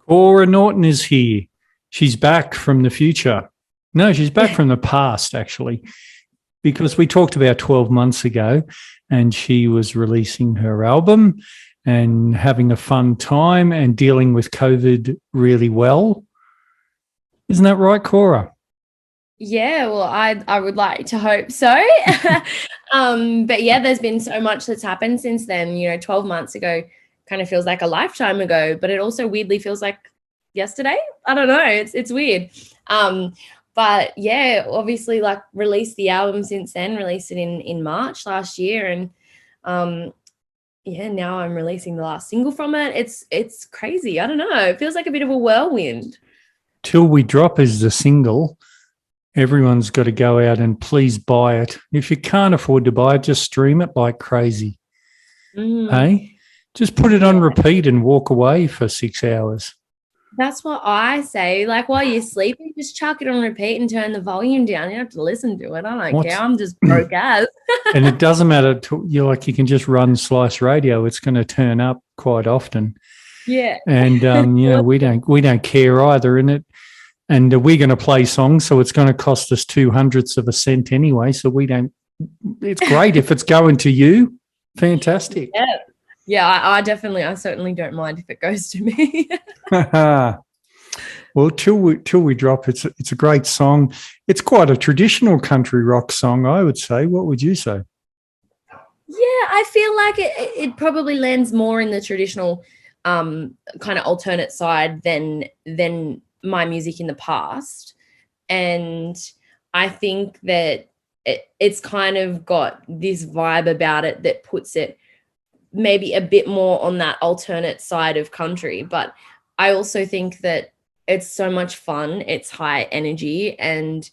Kora Naughton is here. She's back from the future. No, she's back from the past, actually, because we talked about 12 months ago and she was releasing her album and having a fun time and dealing with COVID really well. Isn't that right, Kora? Yeah, well, I would like to hope so. But yeah, there's been so much that's happened since then. 12 months ago kind of feels like a lifetime ago, but it also weirdly feels like yesterday. I don't know. It's weird. But yeah, obviously like released the album since then, released it in March last year, and yeah, now I'm releasing the last single from it. It's crazy. I don't know. It feels like a bit of a whirlwind. Till We Drop is the single. Everyone's got to go out and please buy it. If you can't afford to buy it, just stream it like crazy. Hey, just put it on repeat and walk away for 6 hours. That's what I say. Like while you're sleeping, just chuck it on repeat and turn the volume down. You don't have to listen to it. I don't care. I'm just broke as. And it doesn't matter. You can just run Slice Radio. It's going to turn up quite often. Yeah. And we don't care either in it. And we're going to play songs, so it's going to cost us 0.02 of a cent anyway. So we don't. It's great if it's going to you. Fantastic. Yeah. I certainly don't mind if it goes to me. Well, till we drop, it's a great song. It's quite a traditional country rock song, I would say. What would you say? Yeah, I feel like it probably lands more in the traditional kind of alternate side than my music in the past. And I think that it's kind of got this vibe about it that puts it maybe a bit more on that alternate side of country. But I also think that it's so much fun. It's high energy, and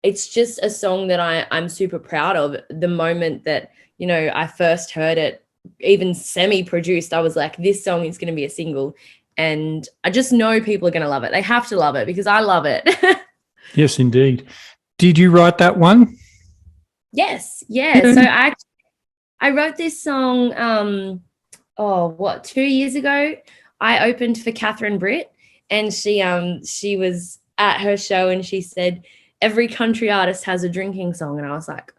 it's just a song that I'm super proud of. The moment that, I first heard it, even semi-produced, I was like, this song is going to be a single. And I just know people are going to love it. They have to love it because I love it. Yes, indeed. Did you write that one? Yes. Yeah. So I wrote this song, 2 years ago. I opened for Catherine Britt, and she was at her show and she said, every country artist has a drinking song. And I was like,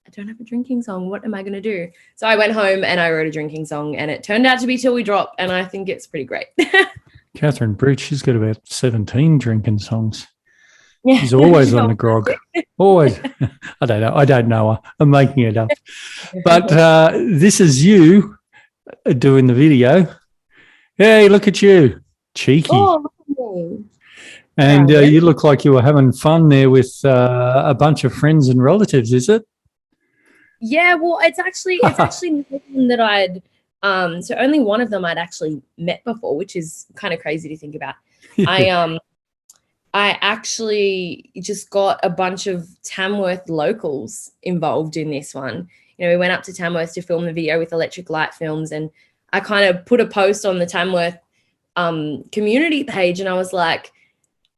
I don't have a drinking song. What am I going to do? So I went home and I wrote a drinking song, and it turned out to be Till We Drop. And I think it's pretty great. Catherine Britt, she's got about 17 drinking songs. Yeah. She's always on the grog. Always. I don't know. I don't know her. I'm making it up. But this is you doing the video. Hey, look at you. Cheeky. Oh, and you look like you were having fun there with a bunch of friends and relatives, is it? Yeah, well, it's actually nothing that I'd so only one of them I'd actually met before, which is kind of crazy to think about. Yeah. I actually just got a bunch of Tamworth locals involved in this one. We went up to Tamworth to film the video with Electric Light Films, and I kind of put a post on the Tamworth community page, and I was like,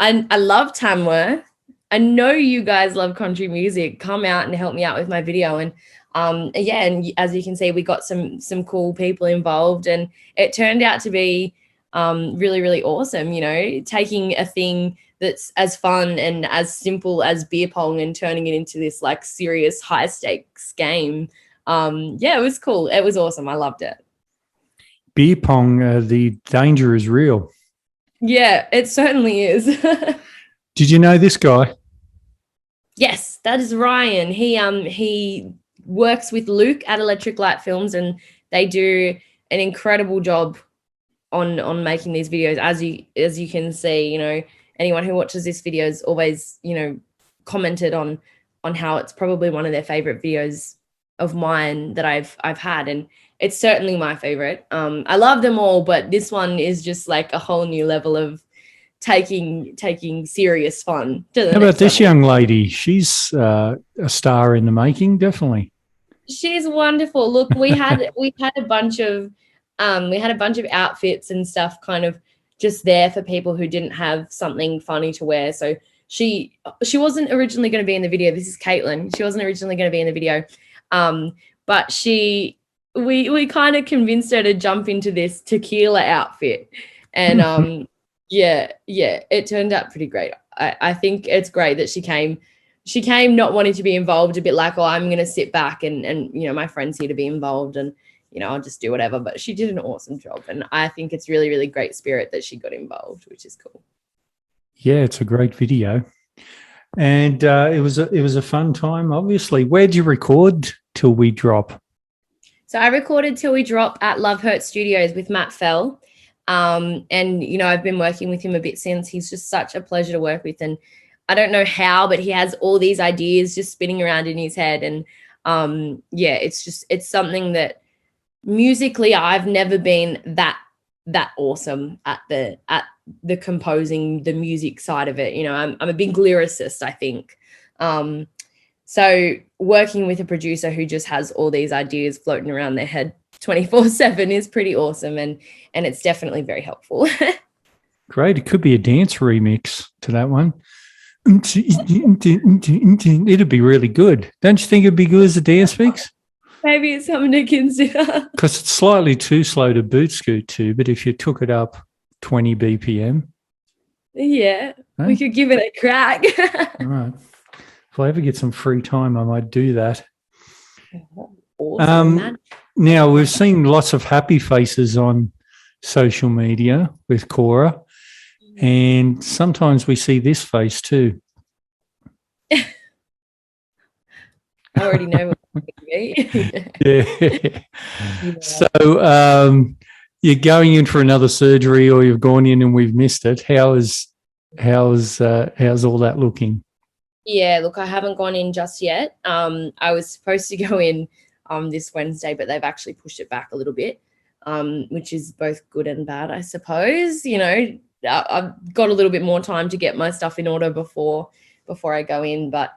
I love Tamworth. I know you guys love country music. Come out and help me out with my video. And and as you can see, we got some cool people involved, and it turned out to be really, really awesome. Taking a thing that's as fun and as simple as beer pong and turning it into this like serious high stakes game. It was cool. It was awesome. I loved it. Beer pong, the danger is real. Yeah, it certainly is. Did you know this guy? Yes, that is Ryan. He works with Luke at Electric Light Films, and they do an incredible job on making these videos. As you can see, anyone who watches this video has always, commented on how it's probably one of their favorite videos of mine that I've had, and it's certainly my favorite. I love them all, but this one is just like a whole new level of taking serious fun to the How about this level. young lady? She's a star in the making, definitely. She's wonderful. Look, we had a bunch of outfits and stuff kind of just there for people who didn't have something funny to wear. So she wasn't originally going to be in the video. This is Caitlin. She wasn't originally going to be in the video. But we kind of convinced her to jump into this tequila outfit. And Yeah, it turned out pretty great. I think it's great that she came. She came not wanting to be involved, a bit like, oh, I'm going to sit back and my friend's here to be involved and I'll just do whatever. But she did an awesome job, and I think it's really, really great spirit that she got involved, which is cool. Yeah, it's a great video, and it was a fun time. Obviously, where'd you record Till We Drop? So I recorded Till We Drop at Love Hurt Studios with Matt Fell. And, I've been working with him a bit since. He's just such a pleasure to work with. And I don't know how, but he has all these ideas just spinning around in his head. And it's something that musically I've never been that awesome at the composing, the music side of it. I'm a big lyricist, I think. So working with a producer who just has all these ideas floating around their head 24/7 is pretty awesome, and it's definitely very helpful. Great. It could be a dance remix to that one. It'd be really good. Don't you think it'd be good as a dance mix? Maybe it's something to consider. Because it's slightly too slow to boot scoot to, but if you took it up 20 BPM. Yeah, we could give it a crack. All right. If I ever get some free time, I might do that. Awesome. Now, we've seen lots of happy faces on social media with Kora, and sometimes we see this face too. I already know what it's going to be. Yeah. So you're going in for another surgery, or you've gone in and we've missed it. How's all that looking? Yeah, look, I haven't gone in just yet. I was supposed to go in this Wednesday, but they've actually pushed it back a little bit, which is both good and bad, I suppose. I've got a little bit more time to get my stuff in order before I go in, but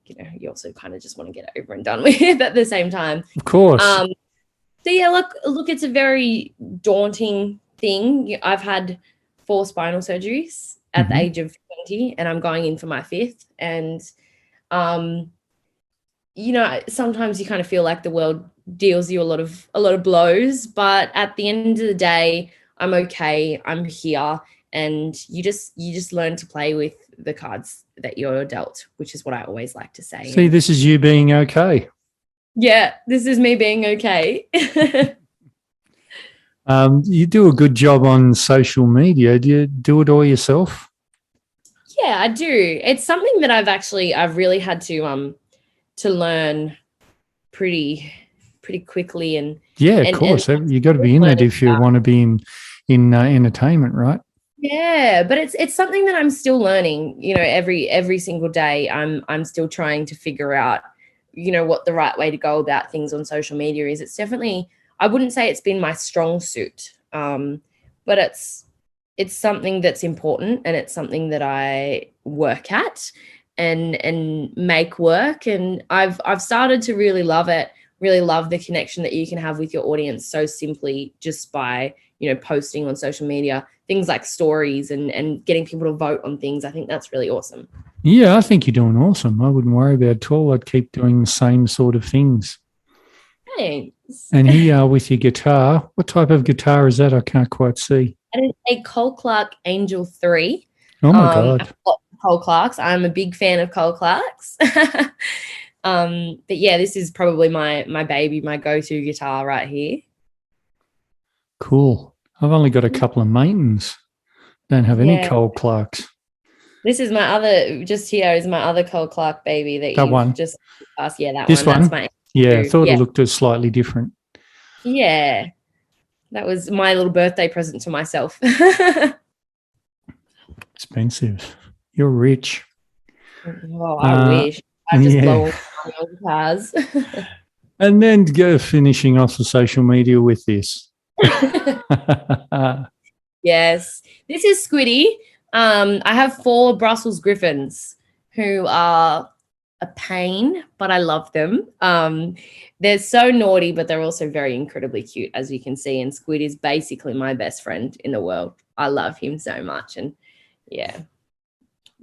you also kind of just want to get it over and done with at the same time. Of course. So yeah, look, it's a very daunting thing. I've had 4 spinal surgeries at the age of 20, and I'm going in for my 5th. And sometimes you kind of feel like the world deals you a lot of blows, but at the end of the day, I'm okay. I'm here, and you just learn to play with the cards that you're dealt, which is what I always like to say. See, this is you being okay. Yeah, this is me being okay. You do a good job on social media. Do you do it all yourself? Yeah, I do. It's something that I've really had to learn pretty quickly. And yeah, of course, you got to be in it if you want to be in entertainment, right? Yeah, but it's something that I'm still learning. Every single day, I'm still trying to figure out, what the right way to go about things on social media is. It's definitely, I wouldn't say it's been my strong suit, but it's something that's important, and it's something that I work at and make work. And I've started to really love it, really love the connection that you can have with your audience so simply just by, posting on social media, things like stories and getting people to vote on things. I think that's really awesome. Yeah, I think you're doing awesome. I wouldn't worry about it at all. I'd keep doing the same sort of things. Thanks. And here you are with your guitar. What type of guitar is that? I can't quite see. It is a Cole Clark Angel 3. Oh, my God. Cole Clark's. I'm a big fan of Cole Clark's. But yeah, this is probably my baby, my go-to guitar right here. Cool. I've only got a couple of Maintons. Don't have any Cole Clarks. This is my other, just here is my other Cole Clark baby that one. Just asked. Yeah, that this one. That's my I thought it looked slightly different. Yeah. That was my little birthday present to myself. Expensive. You're rich. Oh, I wish. I just blow all my old cars. And then go finishing off the social media with this. Yes. This is Squiddy. I have 4 Brussels Griffins who are a pain, but I love them. They're so naughty, but they're also very incredibly cute, as you can see. And Squid is basically my best friend in the world. I love him so much. And yeah,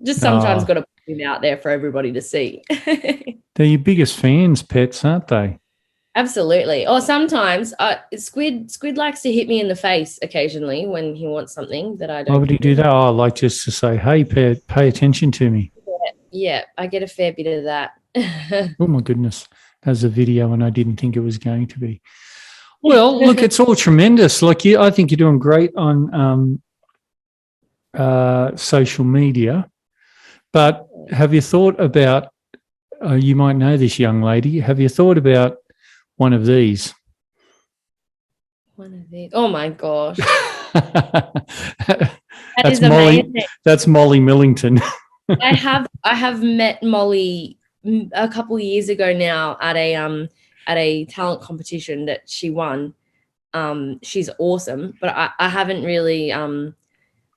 just sometimes got to put him out there for everybody to see. They're your biggest fans, pets, aren't they? Absolutely. Or sometimes Squid likes to hit me in the face occasionally when he wants something that I Why don't would he give do him. that? Oh, like just to say, hey, pay attention to me. Yeah, I get a fair bit of that. Oh my goodness. That was a video and I didn't think it was going to be. Well, look, it's all tremendous. Like I think you're doing great on social media. But have you thought about, you might know this young lady, have you thought about one of these? One of these. Oh my gosh. That That's is Molly. amazing. That's Molly Millington. I have met Molly a couple of years ago now at a talent competition that she won. She's awesome, but I haven't really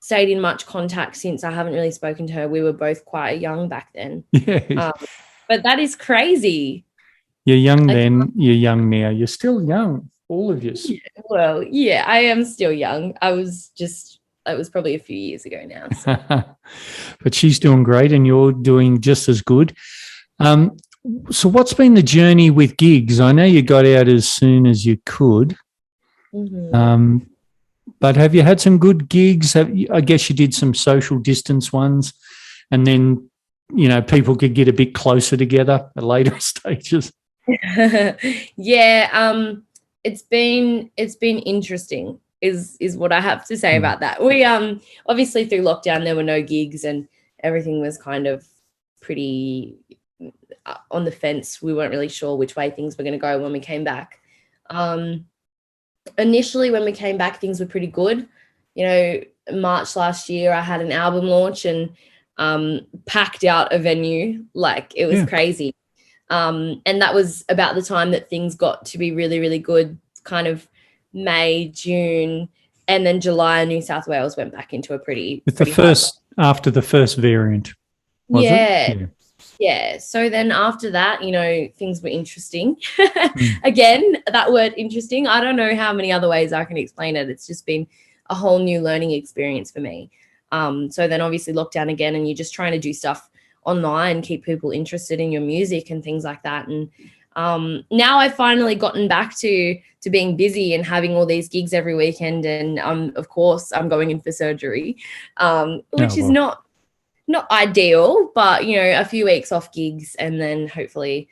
stayed in much contact since. I haven't really spoken to her. We were both quite young back then. Yeah. But that is crazy. You're young Like, then, you're young now. You're still young, all of you. yeah, well, yeah, I am still young. It was probably a few years ago now. So. But she's doing great and you're doing just as good. So what's been the journey with gigs? I know you got out as soon as you could. Mm-hmm. But have you had some good gigs? I guess you did some social distance ones and then, people could get a bit closer together at later stages. Yeah, it's been interesting is what I have to say about that. We obviously through lockdown there were no gigs and everything was kind of pretty on the fence. We weren't really sure which way things were going to go when we came back. Initially when we came back things were pretty good. March last year I had an album launch and packed out a venue. Like it was crazy. And that was about the time that things got to be really, really good, kind of May, June, and then July, New South Wales went back into a pretty after the first variant, was it? Yeah. So then after that, things were interesting. Again, that word interesting, I don't know how many other ways I can explain it. It's just been a whole new learning experience for me. So then obviously lockdown again, and you're just trying to do stuff online, keep people interested in your music and things like that. And now I've finally gotten back to being busy and having all these gigs every weekend. And of course I'm going in for surgery, which is not ideal, but a few weeks off gigs and then hopefully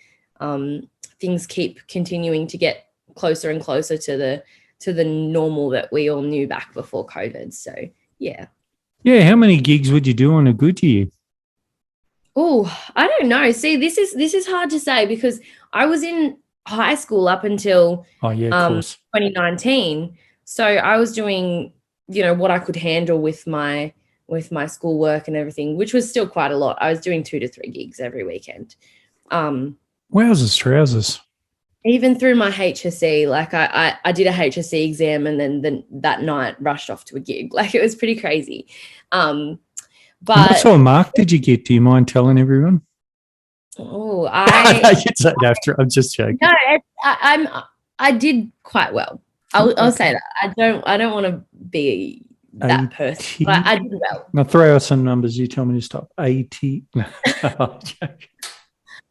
things keep continuing to get closer and closer to the normal that we all knew back before COVID. So yeah. How many gigs would you do on a good year? Oh, I don't know. See, this is hard to say because I was in high school up until of course. 2019. So I was doing, what I could handle with my schoolwork and everything, which was still quite a lot. I was doing 2 to 3 gigs every weekend. Wowzers, trousers. Even through my HSC, like I did a HSC exam and then that night rushed off to a gig. Like it was pretty crazy. But what sort of mark did you get? Do you mind telling everyone? Oh, you'd say it after. I'm just joking. No, I did quite well. I'll say that. I don't want to be that person, but I did well. Now throw out some numbers. You tell me to stop. 80.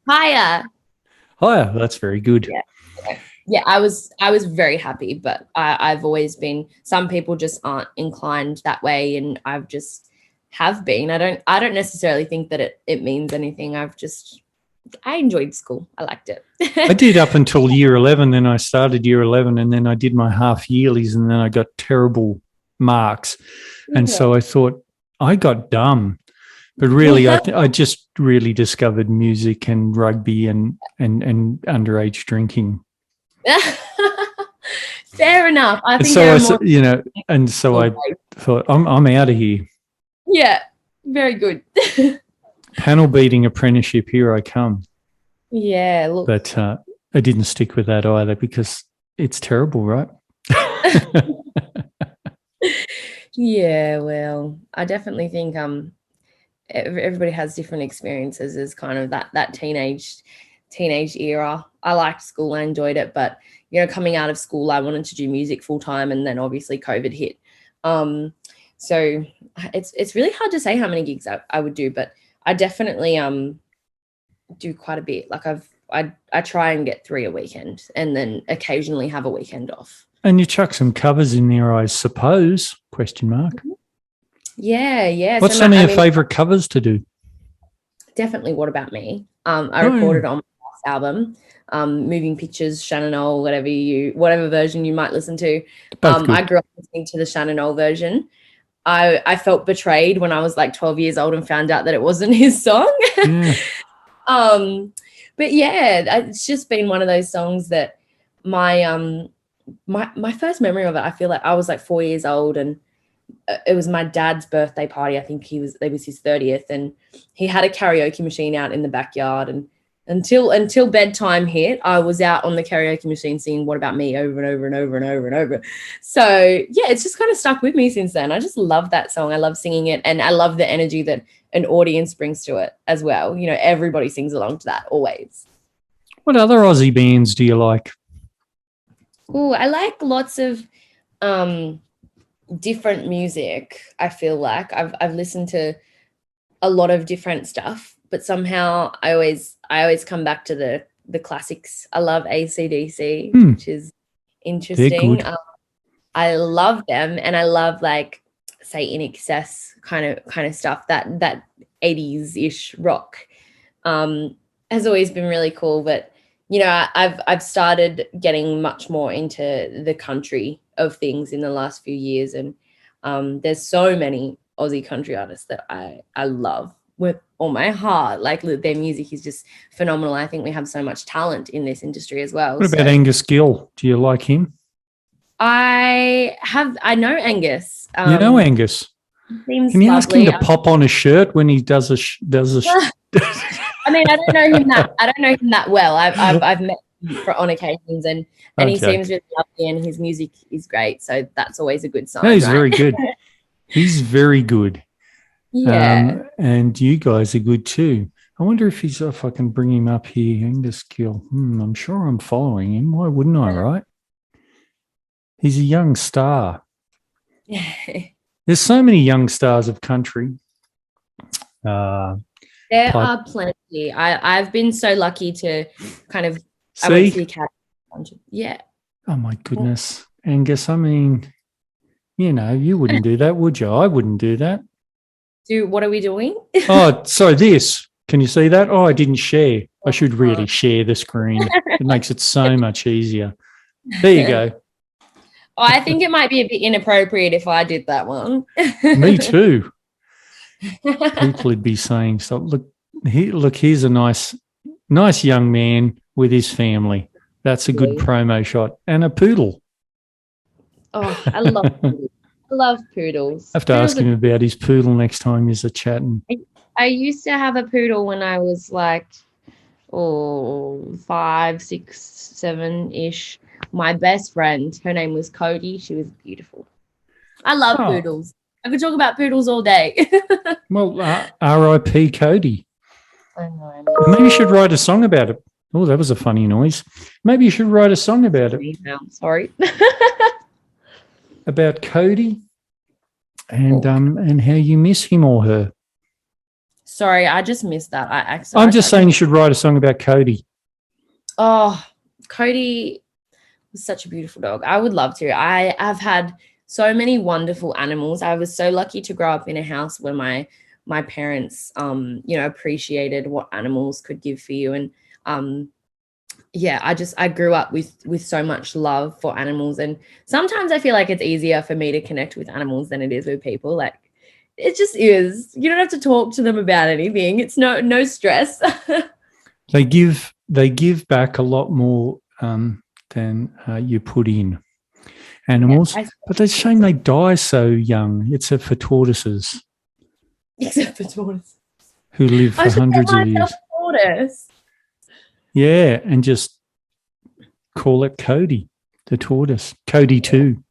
Higher. That's very good. Yeah. I was very happy, but I've always been. Some people just aren't inclined that way, and I've just have been. I don't necessarily think that it means anything. I enjoyed school. I liked it. I did up until year 11. Then I started year 11 and then I did my half yearlies and then I got terrible marks. And so I thought I got dumb. But really, I just really discovered music and rugby and underage drinking. Fair enough. I think so I thought I'm out of here. Yeah, very good. Panel beating apprenticeship, here I come. Yeah, look. But I didn't stick with that either because it's terrible, right? Yeah, well, I definitely think everybody has different experiences as kind of that teenage era. I liked school, I enjoyed it, but coming out of school, I wanted to do music full time, and then obviously COVID hit. So it's really hard to say how many gigs I would do, but I definitely do quite a bit. Like I try and get 3 a weekend, and then occasionally have a weekend off. And you chuck some covers in there, I suppose? Question mark. Yeah. What's some of your favourite covers to do? Definitely What About Me. I recorded on my last album, Moving Pictures, Shannon Knoll, whatever version you might listen to. I grew up listening to the Shannon Knoll version. I felt betrayed when I was like 12 years old and found out that it wasn't his song. Yeah. But yeah, it's just been one of those songs that my first memory of it, I feel like I was like 4 years old, and it was my dad's birthday party. I think it was his 30th, and he had a karaoke machine out in the backyard, and until bedtime hit, I was out on the karaoke machine singing What About Me over and over and over and over and over. So yeah, it's just kind of stuck with me since then. I just love that song. I love singing it, and I love the energy that an audience brings to it as well. You know, everybody sings along to that always. What other Aussie bands do you like? Oh, I like lots of different music. I feel like I've listened to a lot of different stuff, but somehow I always come back to the classics. I love AC/DC, which is interesting. I love them, and I love like say In Excess kind of stuff. That 80s-ish rock has always been really cool. But you know, I've started getting much more into the country of things in the last few years, and there's so many Aussie country artists that I love with all my heart. Like their music is just phenomenal. I think we have so much talent in this industry as well. What about Angus Gill? Do you like him? I know Angus. You know Angus. Can you ask him to pop on a shirt when he does a I mean, I don't know him that well. I've met him on occasions, and he seems really lovely, and his music is great. So that's always a good sign. No, he's very good. He's very good. Yeah. And you guys are good too. I wonder if I can bring him up here. Angus Gill. I'm sure I'm following him. Why wouldn't I, right? He's a young star. There's so many young stars of country. There are plenty. I've been so lucky to kind of see? I went to the academy. Yeah. Oh my goodness. Angus, I mean, you know, you wouldn't do that, would you? I wouldn't do that. What are we doing? Oh, sorry, this. Can you see that? Oh, I didn't share. I should really share the screen. It makes it so much easier. There you go. I think it might be a bit inappropriate if I did that one. Me too. People would be saying stuff. Look, here's a nice young man with his family. That's a good promo shot. And a poodle. Oh, I love poodles. I love poodles. I have to ask him about his poodle next time he's chatting. I used to have a poodle when I was like 5, 6, 7-ish. My best friend, her name was Cody. She was beautiful. I love poodles. I could talk about poodles all day. Well, R.I.P. Cody. I know. Maybe you should write a song about it. Oh, that was a funny noise. Maybe you should write a song about it. Sorry. About Cody and how you miss him or her. Sorry, I just missed that. I'm just saying you should write a song about Cody. Oh, Cody was such a beautiful dog. I would love to. I've had so many wonderful animals. I was so lucky to grow up in a house where my parents, appreciated what animals could give for you. And I grew up with so much love for animals. And sometimes I feel like it's easier for me to connect with animals than it is with people. Like it just is. You don't have to talk to them about anything. It's no stress. They give back a lot more than you put in. Animals, but it's a shame they die so young, except for tortoises. Who live for hundreds of years. Tortoise. Yeah, and just call it Cody, the tortoise. Cody too.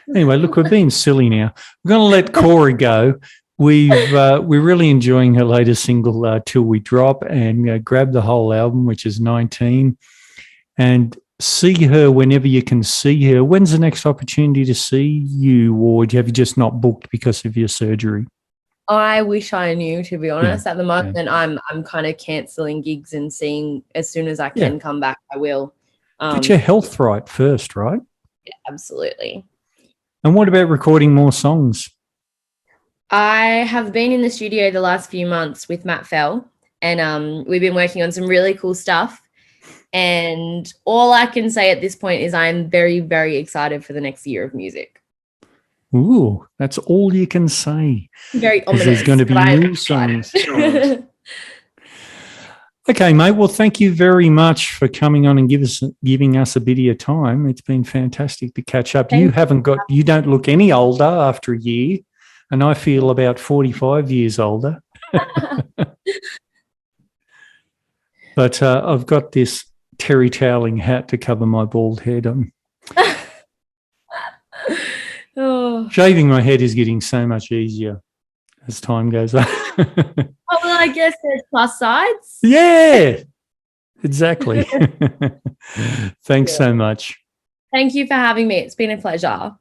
Anyway, look, we're being silly now. We're going to let Kora go. We're really enjoying her latest single, Till We Drop, and grab the whole album, which is 19, and see her whenever you can see her. When's the next opportunity to see you, or have you just not booked because of your surgery? I wish I knew, to be honest. At the Yeah. moment, I'm kind of cancelling gigs and seeing as soon as I can come back, I will. Get your health right first, right? Yeah, absolutely. And what about recording more songs? I have been in the studio the last few months with Matt Fell, and we've been working on some really cool stuff. And all I can say at this point is I'm very, very excited for the next year of music. Ooh, that's all you can say. Very ominous. There's going to be new songs. Okay, mate. Well, thank you very much for coming on and giving us a bit of your time. It's been fantastic to catch up. You don't look any older after a year, and I feel about 45 years older. But I've got this terry toweling hat to cover my bald head on. Shaving my head is getting so much easier as time goes on. Oh, well, I guess there's plus sides. Yeah, exactly. Thanks so much. Thank you for having me. It's been a pleasure.